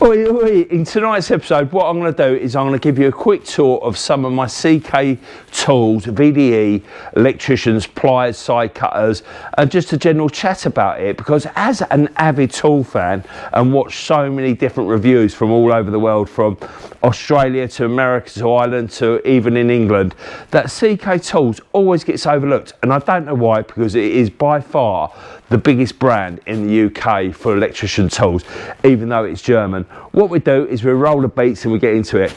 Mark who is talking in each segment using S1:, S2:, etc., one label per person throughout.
S1: Oi, oi. In tonight's episode, what I'm going to do is I'm going to give you a quick tour of some of my CK tools, VDE, electricians, pliers, side cutters, and just a general chat about it, because as an avid tool fan and watch so many different reviews from all over the world, from Australia to America to Ireland to even in England, that CK tools always gets overlooked, and I don't know why, because it is by far the biggest brand in the UK for electrician tools, even though it's German. What we do is we roll the beats and we get into it.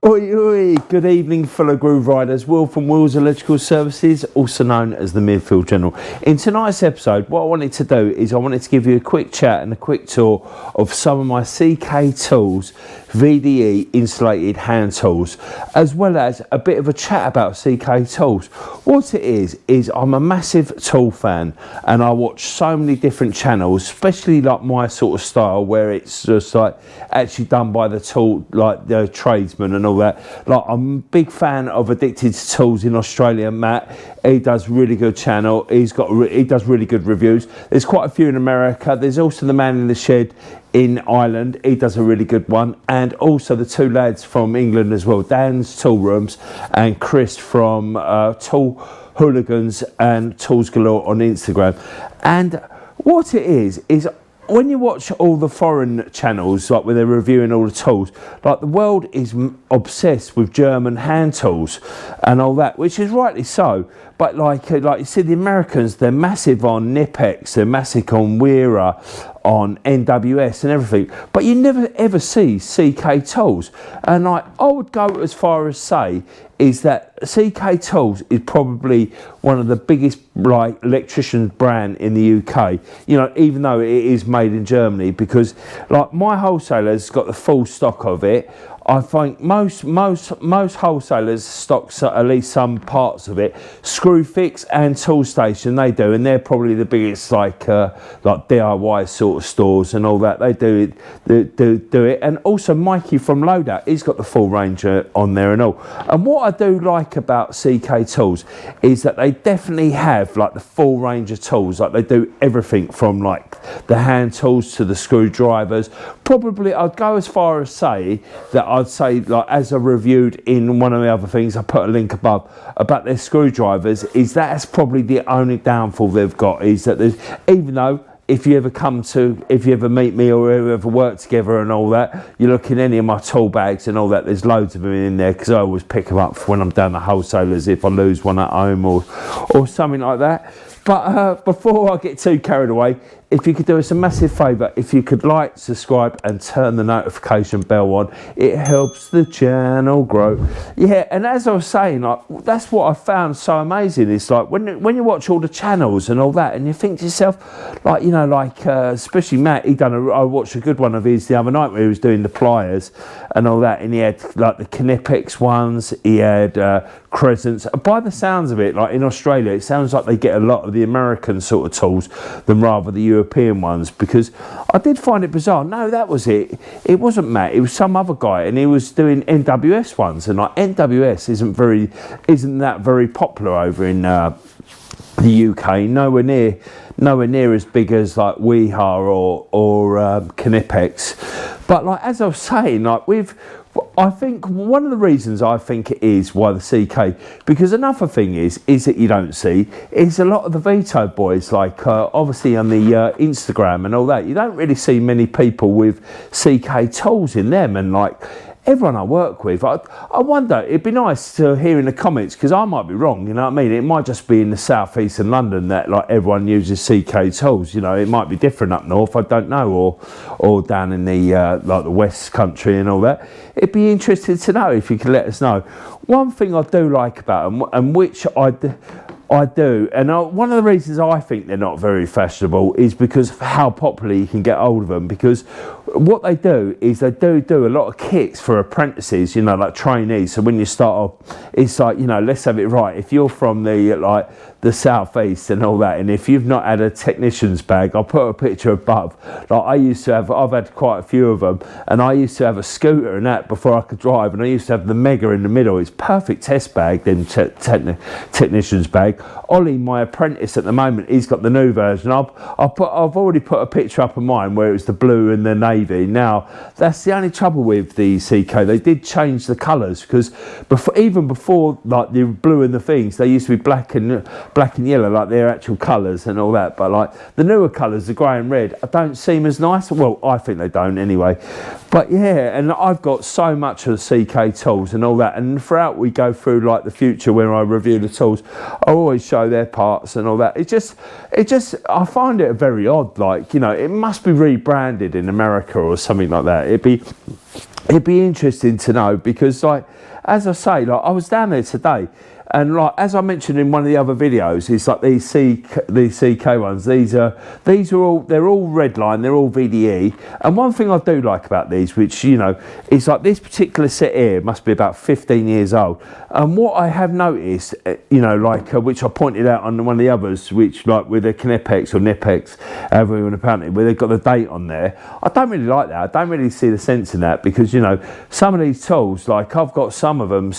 S1: Oi, oi, good evening fellow groove riders. Will from Will's Electrical Services, also known as the Midfield General. In tonight's episode, what I wanted to do is I wanted to give you a quick chat and a quick tour of some of my CK tools, VDE insulated hand tools, as well as a bit of a chat about CK tools. What it is I'm a massive tool fan and I watch so many different channels, especially like my sort of style where it's just like actually done by the tool, like the tradesman and all that. Like, I'm a big fan of Addicted to Tools in Australia. Matt, he does really good channel. He does really good reviews. There's quite a few in America. There's also the Man in the Shed in Ireland. He does a really good one, and also the two lads from England as well, Dan's Tool Rooms and Chris from Tool Hooligans and Tools Galore on Instagram. And what it is when you watch all the foreign channels, like where they're reviewing all the tools, like the world is obsessed with German hand tools and all that, which is rightly so. But like you see, the Americans, they're massive on Nipex, they're massive on Weira, on NWS and everything. But you never ever see CK tools. And I would go as far as say is that CK tools is probably one of the biggest like electrician brand in the UK. You know, even though it is made in Germany, because like my wholesalers got the full stock of it. I think most wholesalers stock at least some parts of it. Screwfix and Toolstation, they do, and they're probably the biggest like DIY sort of stores and all that. They do it. And also Mikey from Loadout, he's got the full range on there and all. And what I do like about CK tools is that they definitely have like the full range of tools. Like they do everything from like the hand tools to the screwdrivers. Probably I'd go as far as say that I'd say, like as I reviewed in one of the other things, I put a link above about their screwdrivers, is that's probably the only downfall they've got, is that there's, even though if you ever meet me or we ever work together and all that, you look in any of my tool bags and all that, there's loads of them in there, because I always pick them up when I'm down the wholesalers if I lose one at home or something like that. But before I get too carried away, if you could do us a massive favour, if you could like, subscribe and turn the notification bell on, it helps the channel grow. Yeah, and as I was saying, like that's what I found so amazing. It's like when you watch all the channels and all that, and you think to yourself, like, you know, like especially Matt, I watched a good one of his the other night where he was doing the pliers and all that, and he had like the Knipex ones, he had Crescents. By the sounds of it, like in Australia, it sounds like they get a lot of the American sort of tools than rather the European ones, because I did find it bizarre. No, that was it. It wasn't Matt, it was some other guy, and he was doing NWS ones, and like NWS isn't that very popular over in the UK. Nowhere near as big as like Weha or Knipex. But like as I was saying, like I think one of the reasons I think it is why the CK, because another thing is that you don't see is a lot of the Veto boys, like obviously on the Instagram and all that, you don't really see many people with CK tools in them, and like everyone I work with, I wonder, it'd be nice to hear in the comments, because I might be wrong, you know what I mean? It might just be in the southeast and London that like everyone uses CK tools, you know, it might be different up north, I don't know, or down in the like the West Country and all that. It'd be interesting to know if you could let us know. One thing I do like about them, and which I do, and one of the reasons I think they're not very fashionable is because of how popular you can get hold of them. Because what they do is they do a lot of kits for apprentices, you know, like trainees. So when you start off, it's like, you know, let's have it right. If you're from the southeast and all that, and if you've not had a technician's bag, I'll put a picture above. Like I've had quite a few of them, and I used to have a scooter and that before I could drive, and I used to have the Mega in the middle. It's perfect test bag, then technician's bag. Ollie, my apprentice at the moment, he's got the new version. I've already put a picture up of mine where it was the blue and the navy. Now that's the only trouble with the CK. They did change the colours, because even before like the blue and the things, they used to be black and yellow, like their actual colours and all that. But like the newer colours, the grey and red, don't seem as nice. Well, I think they don't anyway. But yeah, and I've got so much of the CK tools and all that, and throughout we go through like the future when I review the tools, I always show their parts and all that. It just I find it very odd, like, you know, it must be rebranded in America or something like that. It'd be interesting to know, because like, as I say, like I was down there today, and like as I mentioned in one of the other videos, it's like these CK ones. These are all red line. They're all VDE. And one thing I do like about these, which, you know, is like this particular set here must be about 15 years old. And what I have noticed, you know, like which I pointed out on one of the others, which like with the Knipex or Nipex, however you want to pronounce it, where they've got the date on there. I don't really like that. I don't really see the sense in that, because, you know, some of these tools, like I've got some of them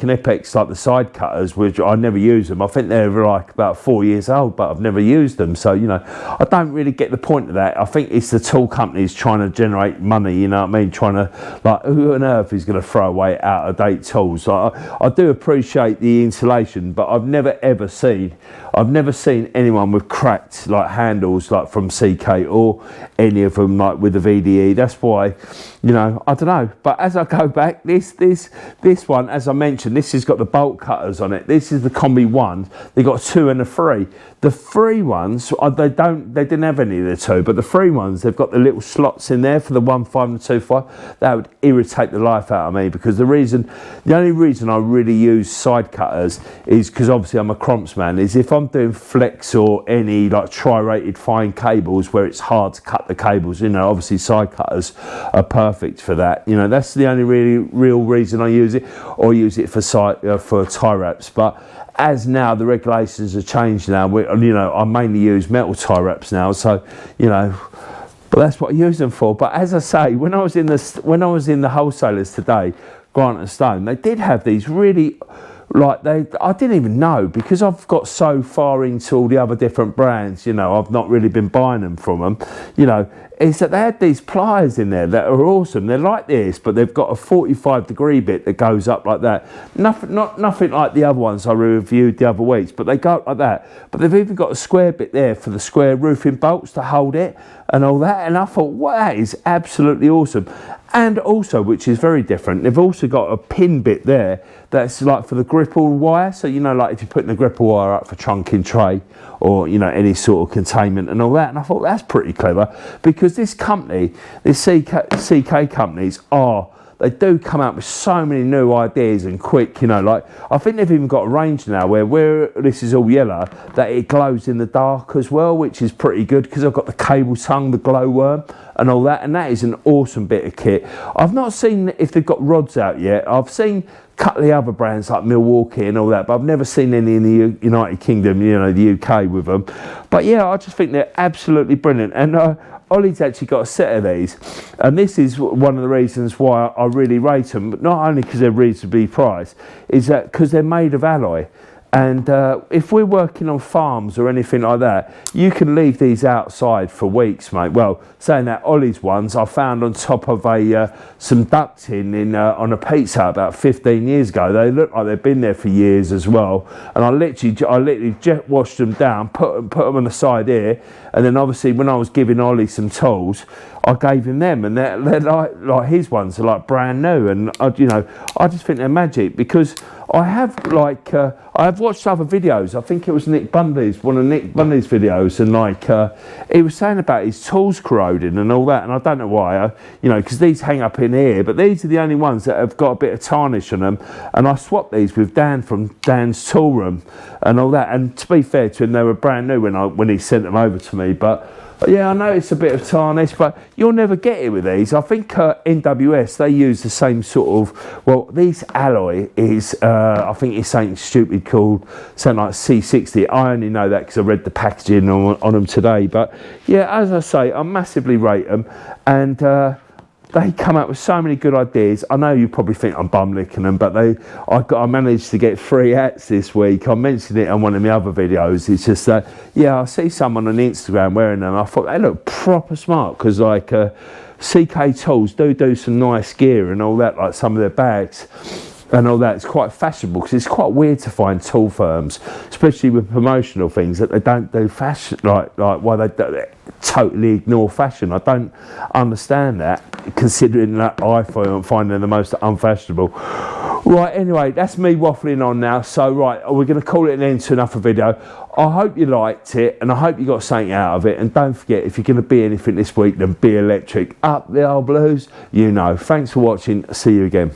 S1: Knipex, like the side cutters, which I never use them. I think they're like about 4 years old, but I've never used them. So, you know, I don't really get the point of that. I think it's the tool companies trying to generate money, you know what I mean? Trying to, like, who on earth is going to throw away out of date tools? Like, I do appreciate the insulation, but I've never seen anyone with cracked like handles like from CK or any of them like with the VDE. That's why, you know, I don't know. But as I go back, this one, as I mentioned, this has got the bolt cutters on it. This is the Combi 1. They got a 2 and a 3. The 3 ones, they didn't have any of the 2, but the 3 ones, they've got the little slots in there for the 1.5 and 2.5. That would irritate the life out of me, because the only reason I really use side cutters is because obviously I'm a cromps man, is if I'm doing flex or any like tri-rated fine cables where it's hard to cut the cables, you know, obviously side cutters are perfect for that. You know, that's the only real reason I use it, or use it for tie wraps. But as now the regulations have changed now, you know, I mainly use metal tie wraps now, so, you know, but that's what I use them for. But as I say, when I was in the wholesalers today, Grant and Stone, they did have these really, like, I didn't even know, because I've got so far into all the other different brands, you know, I've not really been buying them from them, you know, is that they had these pliers in there that are awesome. They're like this, but they've got a 45-degree bit that goes up like that. Nothing like the other ones I reviewed the other weeks, but they go up like that. But they've even got a square bit there for the square roofing bolts to hold it and all that. And I thought, wow, that is absolutely awesome. And also, which is very different, they've also got a pin bit there that's like for the gripple wire. So, you know, like if you're putting the gripple wire up for trunking tray, or, you know, any sort of containment and all that. And I thought that's pretty clever, because this company, this CK companies they do come out with so many new ideas and quick, you know, like I think they've even got a range now where this is all yellow, that it glows in the dark as well, which is pretty good, because I've got the cable tongue, the glowworm and all that, and that is an awesome bit of kit. I've not seen if they've got rods out yet. I've seen a couple of the other brands like Milwaukee and all that, but I've never seen any in the United Kingdom, you know, the UK with them. But yeah, I just think they're absolutely brilliant. And Ollie's actually got a set of these, and this is one of the reasons why I really rate them, but not only because they're reasonably priced, is that because they're made of alloy. And if we're working on farms or anything like that, you can leave these outside for weeks, mate. Well, saying that, Ollie's ones I found on top of some ducting on a pizza about 15 years ago. They look like they've been there for years as well. And I literally jet washed them down, put them on the side here, and then obviously when I was giving Ollie some tools, I gave him them, and they're like his ones are like brand new, and you know, I just think they're magic, because I have watched other videos. I think it was one of Nick Bundy's videos, and he was saying about his tools corroding and all that, and I don't know why, you know, because these hang up in here, but these are the only ones that have got a bit of tarnish on them, and I swapped these with Dan from Dan's tool room and all that, and to be fair to him, they were brand new when he sent them over to me. But Yeah, I know it's a bit of tarnish, but you'll never get it with these. I think NWS, they use the same sort of, well, these alloy is, I think it's something stupid called something like C60. I only know that because I read the packaging on them today. But yeah, as I say, I massively rate them, and they come up with so many good ideas. I know you probably think I'm bum licking them, but I managed to get 3 hats this week. I mentioned it on one of my other videos. It's just that, yeah, I see someone on Instagram wearing them. I thought they look proper smart, because like CK Tools do some nice gear and all that, like some of their bags and all that. It's quite fashionable, because it's quite weird to find tool firms, especially with promotional things, that they don't do fashion, like why they totally ignore fashion. I don't understand that, considering that I find them the most unfashionable. Right, anyway, that's me waffling on now. So right, we're going to call it an end to another video. I hope you liked it, and I hope you got something out of it. And don't forget, if you're going to be anything this week, then be electric. Up the old blues, you know. Thanks for watching. See you again.